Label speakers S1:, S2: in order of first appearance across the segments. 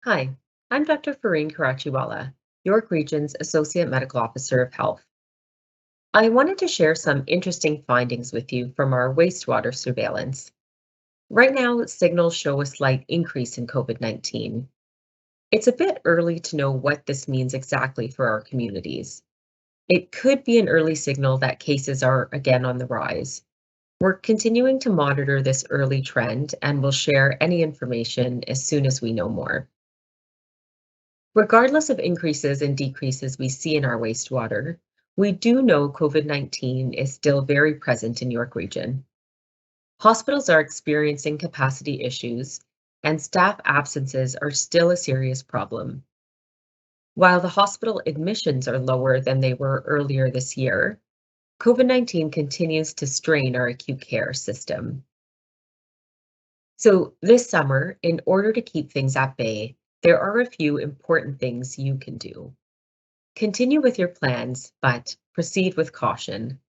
S1: Hi, I'm Dr. Fareen Karachiwala, York Region's Associate Medical Officer of Health. I wanted to share some interesting findings with you from our wastewater surveillance. Right now, signals show a slight increase in COVID-19. It's a bit early to know what this means exactly for our communities. It could be an early signal that cases are again on the rise. We're continuing to monitor this early trend and will share any information as soon as we know more. Regardless of increases and decreases we see in our wastewater, we do know COVID-19 is still very present in York Region. Hospitals are experiencing capacity issues, and staff absences are still a serious problem. While the hospital admissions are lower than they were earlier this year, COVID-19 continues to strain our acute care system. So, this summer, in order to keep things at bay, there are a few important things you can do. Continue with your plans, but proceed with caution.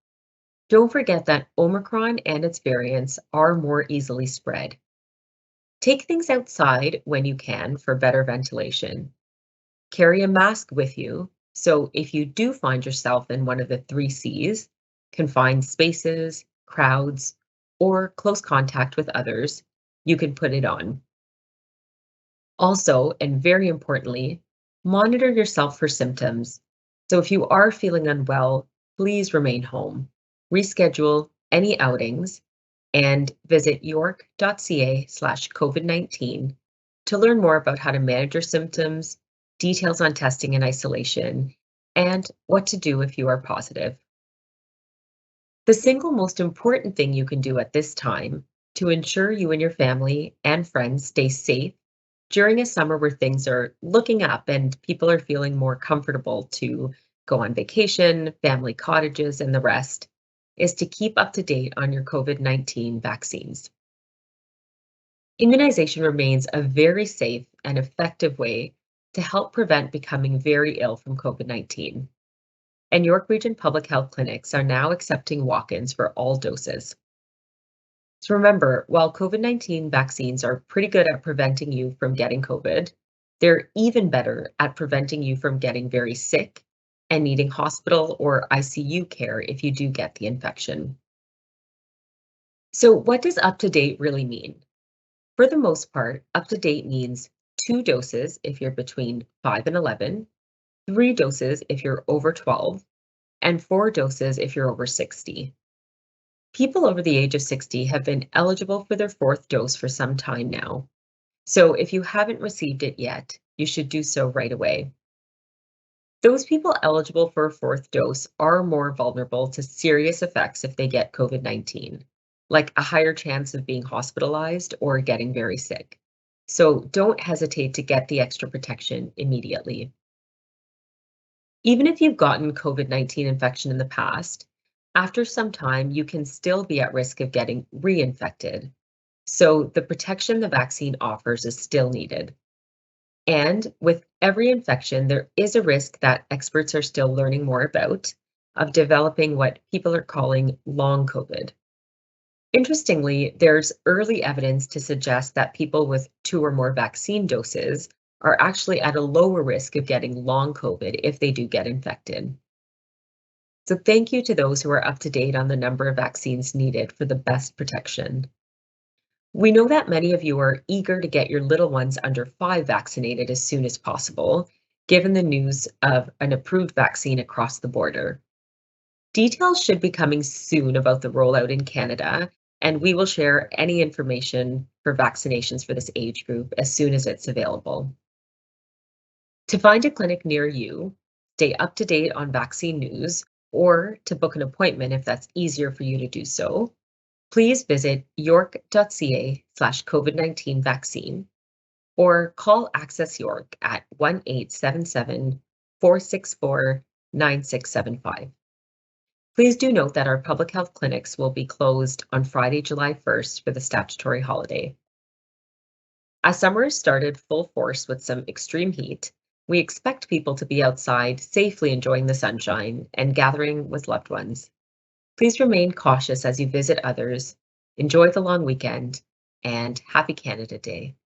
S1: Don't forget that Omicron and its variants are more easily spread. Take things outside when you can for better ventilation. Carry a mask with you, so if you do find yourself in one of the three C's, confined spaces, crowds, or close contact with others, you can put it on. Also, and very importantly, monitor yourself for symptoms. So if you are feeling unwell, please remain home. Reschedule any outings and visit york.ca/COVID-19 to learn more about how to manage your symptoms, details on testing and isolation, and what to do if you are positive. The single most important thing you can do at this time to ensure you and your family and friends stay safe during a summer where things are looking up and people are feeling more comfortable to go on vacation, family cottages, and the rest, is to keep up to date on your COVID-19 vaccines. Immunization remains a very safe and effective way to help prevent becoming very ill from COVID-19. And York Region Public Health Clinics are now accepting walk-ins for all doses. So remember, while COVID-19 vaccines are pretty good at preventing you from getting COVID, they're even better at preventing you from getting very sick and needing hospital or ICU care if you do get the infection. So what does up to date really mean? For the most part, up to date means 2 doses if you're between 5 and 11, 3 doses if you're over 12, and 4 doses if you're over 60. People over the age of 60 have been eligible for their fourth dose for some time now. So if you haven't received it yet, you should do so right away. Those people eligible for a fourth dose are more vulnerable to serious effects if they get COVID-19, like a higher chance of being hospitalized or getting very sick. So don't hesitate to get the extra protection immediately. Even if you've gotten COVID-19 infection in the past, after some time, you can still be at risk of getting reinfected. So the protection the vaccine offers is still needed. And with every infection, there is a risk that experts are still learning more about of developing what people are calling long COVID. Interestingly, there's early evidence to suggest that people with 2 or more vaccine doses are actually at a lower risk of getting long COVID if they do get infected. So thank you to those who are up to date on the number of vaccines needed for the best protection. We know that many of you are eager to get your little ones under 5 vaccinated as soon as possible, given the news of an approved vaccine across the border. Details should be coming soon about the rollout in Canada, and we will share any information for vaccinations for this age group as soon as it's available. To find a clinic near you, stay up to date on vaccine news, or to book an appointment if that's easier for you to do so, please visit york.ca/COVID-19 vaccine or call Access York at 1-877-464-9675. Please do note that our public health clinics will be closed on Friday, July 1st for the statutory holiday. As summer has started full force with some extreme heat, we expect people to be outside safely enjoying the sunshine and gathering with loved ones. Please remain cautious as you visit others, enjoy the long weekend, and happy Canada Day.